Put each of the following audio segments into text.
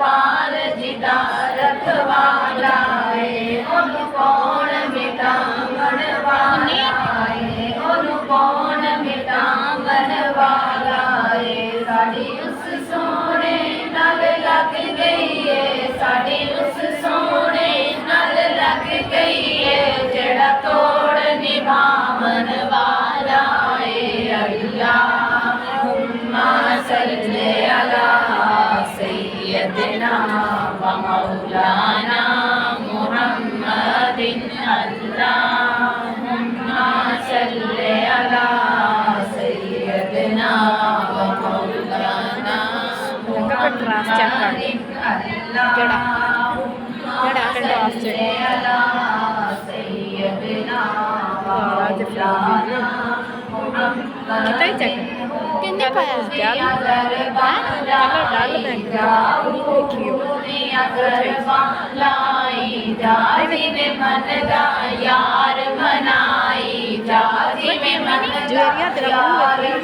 पाल जिदा रखवाला है ओनू कौन मिटावन वाला है ओनू कौन मिटावन वाला है साड़ी उस सोने नाल लग गई है साड़ी उस सोने नाल लग गई है जेड़ा तोड़ निभावन वाला है अल्लाहुम्मा सल्ली अला सय्यदना व मौलाना मुहम्मदिन अल्लाहुम्मा सल्ली अला सय्यदना व मौलाना ड्रास चेक कर जड़ा जड़ा के ड्रास चेक अला सय्यदना व मौलाना kita cek कितने पाया डाल डाल यार मनाई जा जुएरिया तेरा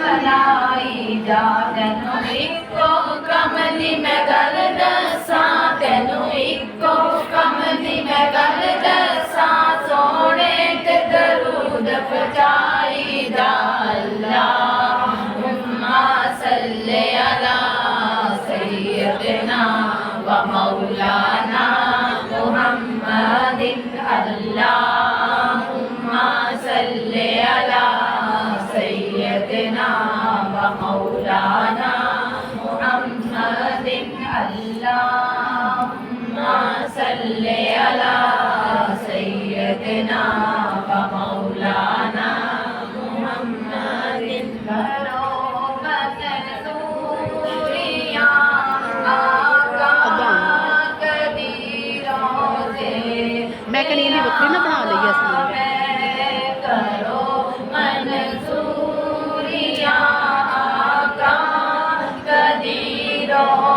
मनाई जा तेनू इको कमली मैं गल दसां तेनू इको कमली मैं गल दसां सोने ते दरूद पहुंचाई जा अल्लाहुम्मा सल्ली अला सय्यदना व मौलाना मुहम्मदिन अल्लाहुम्मा सल्ली अला सय्यदना व मौलाना मुहम्मदिन अल्लाहुम्मा सल्ली अला सय्यदना व मौलाना मुहम्मदिन मैं कहनी दी बकरी ना बना लई असली करो मंसूरिया आका कदीरों